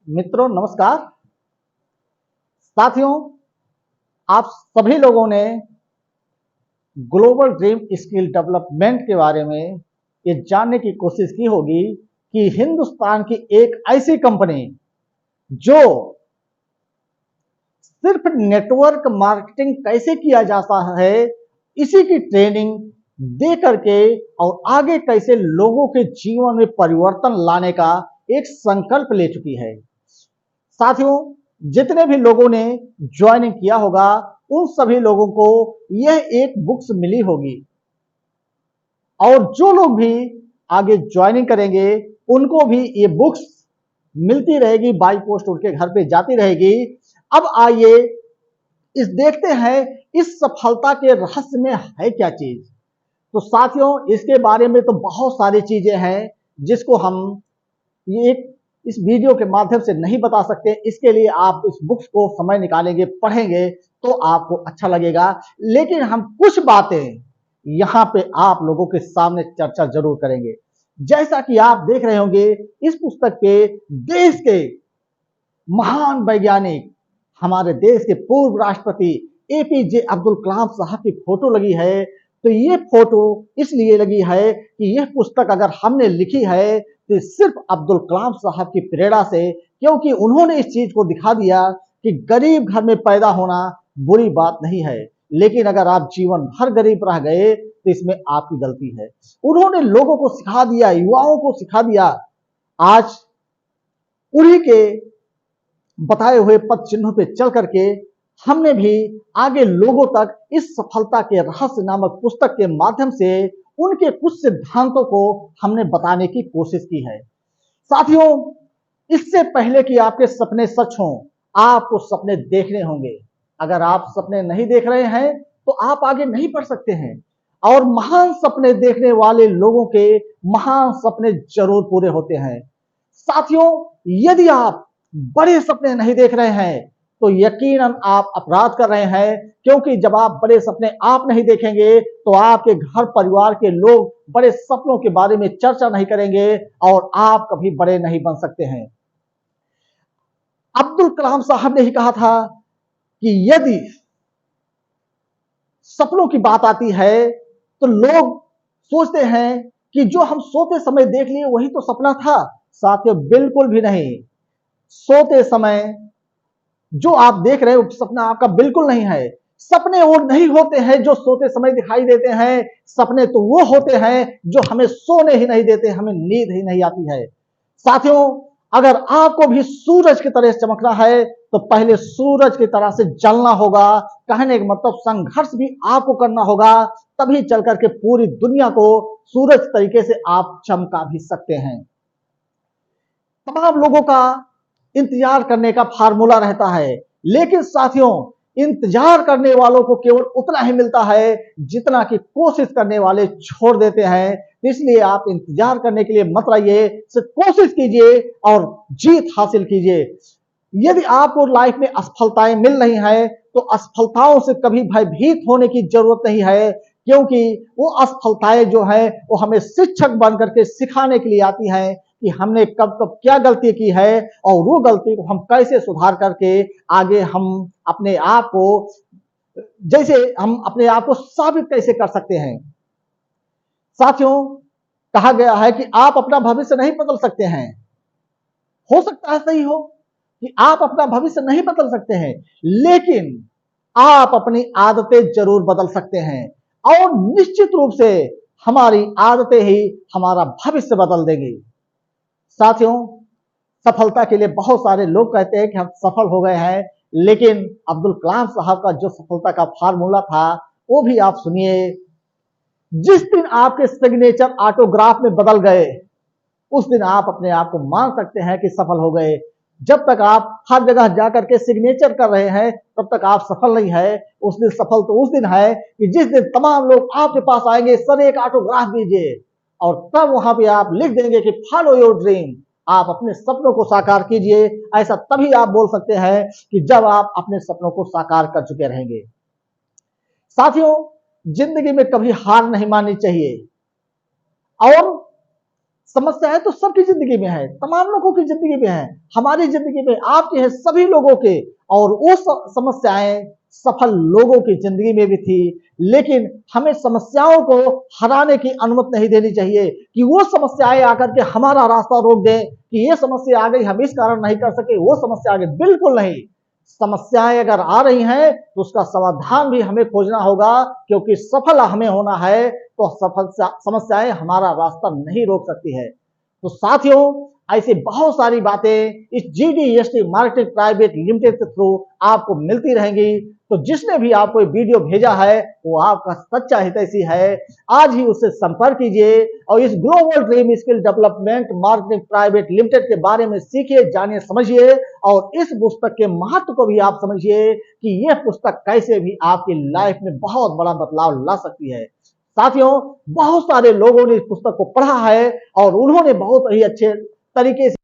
मित्रों नमस्कार। साथियों, आप सभी लोगों ने ग्लोबल ड्रीम स्किल डेवलपमेंट के बारे में ये जानने की कोशिश की होगी कि हिंदुस्तान की एक ऐसी कंपनी जो सिर्फ नेटवर्क मार्केटिंग कैसे किया जाता है इसी की ट्रेनिंग दे करके और आगे कैसे लोगों के जीवन में परिवर्तन लाने का एक संकल्प ले चुकी है। साथियों, जितने भी लोगों ने ज्वाइनिंग किया होगा उन सभी लोगों को यह एक बुक्स मिली होगी और जो लोग भी आगे ज्वाइनिंग करेंगे उनको भी ये बुक्स मिलती रहेगी, बाई पोस्ट उनके घर पे जाती रहेगी। अब आइए इस देखते हैं इस सफलता के रहस्य में है क्या चीज। तो साथियों, इसके बारे में तो बहुत सारी चीजें हैं जिसको हम ये इस वीडियो के माध्यम से नहीं बता सकते। इसके लिए आप इस बुक्स को समय निकालेंगे, पढ़ेंगे तो आपको अच्छा लगेगा। लेकिन हम कुछ बातें यहाँ पे आप लोगों के सामने चर्चा जरूर करेंगे। जैसा कि आप देख रहे होंगे इस पुस्तक पे देश के महान वैज्ञानिक, हमारे देश के पूर्व राष्ट्रपति एपीजे अब्दुल कलाम साहब की फोटो लगी है। तो ये फोटो इसलिए लगी है कि यह पुस्तक अगर हमने लिखी है तो सिर्फ अब्दुल कलाम साहब की प्रेरणा से, क्योंकि उन्होंने इस चीज को दिखा दिया कि गरीब घर में पैदा होना बुरी बात नहीं है, लेकिन अगर आप जीवन भर गरीब रह गए तो इसमें आपकी गलती है। उन्होंने लोगों को सिखा दिया, युवाओं को सिखा दिया। आज उन्हीं के बताए हुए पद चिन्हों पे चल करके हमने भी आगे लोगों तक इस सफलता के रहस्य नामक पुस्तक के माध्यम से उनके कुछ सिद्धांतों को हमने बताने की कोशिश की है। साथियों, इससे पहले कि आपके सपने सच हों, आपको सपने देखने होंगे। अगर आप सपने नहीं देख रहे हैं तो आप आगे नहीं बढ़ सकते हैं। और महान सपने देखने वाले लोगों के महान सपने जरूर पूरे होते हैं। साथियों, यदि आप बड़े सपने नहीं देख रहे हैं तो यकीनन आप अपराध कर रहे हैं, क्योंकि जब आप बड़े सपने आप नहीं देखेंगे तो आपके घर परिवार के लोग बड़े सपनों के बारे में चर्चा नहीं करेंगे और आप कभी बड़े नहीं बन सकते हैं। अब्दुल कलाम साहब ने ही कहा था कि यदि सपनों की बात आती है तो लोग सोचते हैं कि जो हम सोते समय देख लिए वही तो सपना था। साथियों, बिल्कुल भी नहीं। सोते समय जो आप देख रहे हो सपना आपका बिल्कुल नहीं है। सपने वो नहीं होते हैं जो सोते समय दिखाई देते हैं। सपने तो वो होते हैं जो हमें सोने ही नहीं देते, हमें नींद ही नहीं आती है। साथियों, अगर आपको भी सूरज की तरह चमकना है तो पहले सूरज की तरह से जलना होगा। कहने का मतलब संघर्ष भी आपको करना होगा, तभी चल करके पूरी दुनिया को सूरज तरीके से आप चमका भी सकते हैं। तमाम लोगों का इंतजार करने का फार्मूला रहता है, लेकिन साथियों, इंतजार करने वालों को केवल उतना ही मिलता है जितना कि कोशिश करने वाले छोड़ देते हैं। इसलिए आप इंतजार करने के लिए मत रहिए, सिर्फ कोशिश कीजिए और जीत हासिल कीजिए। यदि आपको लाइफ में असफलताएं मिल रही हैं तो असफलताओं से कभी भयभीत होने की जरूरत नहीं है, क्योंकि वो असफलताएं जो है वो हमें शिक्षक बन करके सिखाने के लिए आती हैं कि हमने कब कब क्या गलती की है और वो गलती को हम कैसे सुधार करके आगे हम अपने आप को साबित कैसे कर सकते हैं। साथियों, कहा गया है कि आप अपना भविष्य नहीं बदल सकते हैं। हो सकता है सही हो कि आप अपना भविष्य नहीं बदल सकते हैं, लेकिन आप अपनी आदतें जरूर बदल सकते हैं और निश्चित रूप से हमारी आदतें ही हमारा भविष्य बदल देंगी। साथियों, सफलता के लिए बहुत सारे लोग कहते हैं कि हम सफल हो गए हैं, लेकिन अब्दुल कलाम साहब का जो सफलता का फार्मूला था वो भी आप सुनिए। जिस दिन आपके सिग्नेचर ऑटोग्राफ में बदल गए उस दिन आप अपने आप को मान सकते हैं कि सफल हो गए। जब तक आप हर जगह जाकर के सिग्नेचर कर रहे हैं तब तक आप सफल नहीं है। उस दिन सफल तो उस दिन है कि जिस दिन तमाम लोग आपके पास आएंगे, सर एक ऑटोग्राफ दीजिए, और तब वहां पे आप लिख देंगे कि फॉलो योर ड्रीम, आप अपने सपनों को साकार कीजिए। ऐसा तभी आप बोल सकते हैं कि जब आप अपने सपनों को साकार कर चुके रहेंगे। साथियों, जिंदगी में कभी हार नहीं माननी चाहिए और समस्याएं तो सबकी जिंदगी में है, तमाम लोगों की जिंदगी में है, हमारी जिंदगी में, आपकी है, सभी लोगों के। और वो समस्याएं सफल लोगों की जिंदगी में भी थी। लेकिन हमें समस्याओं को हराने की अनुमति नहीं देनी चाहिए कि वो समस्याएं आकर के हमारा रास्ता रोक दें कि ये समस्या आ गई, हम इस कारण नहीं कर सके, वो समस्या आ गई। बिल्कुल नहीं। समस्याएं अगर आ रही हैं तो उसका समाधान भी हमें खोजना होगा, क्योंकि सफल हमें होना है तो सफल समस्याएं हमारा रास्ता नहीं रोक सकती है। तो साथियों, ऐसी बहुत सारी बातें इस GDST मार्केटिंग प्राइवेट लिमिटेड के थ्रू आपको मिलती रहेंगी। तो जिसने भी आपको वीडियो भेजा है वो आपका सच्चा हितैषी है। आज ही उससे संपर्क कीजिए और इस global dream skill development marketing private limited के बारे में सीखिए, जानिए, समझिए और इस पुस्तक के महत्व को भी आप समझिए कि यह पुस्तक कैसे भी आपकी लाइफ में बहुत बड़ा बदलाव ला सकती है। साथियों, बहुत सारे लोगों ने इस पुस्तक को पढ़ा है और उन्होंने बहुत ही अच्छे तरीके से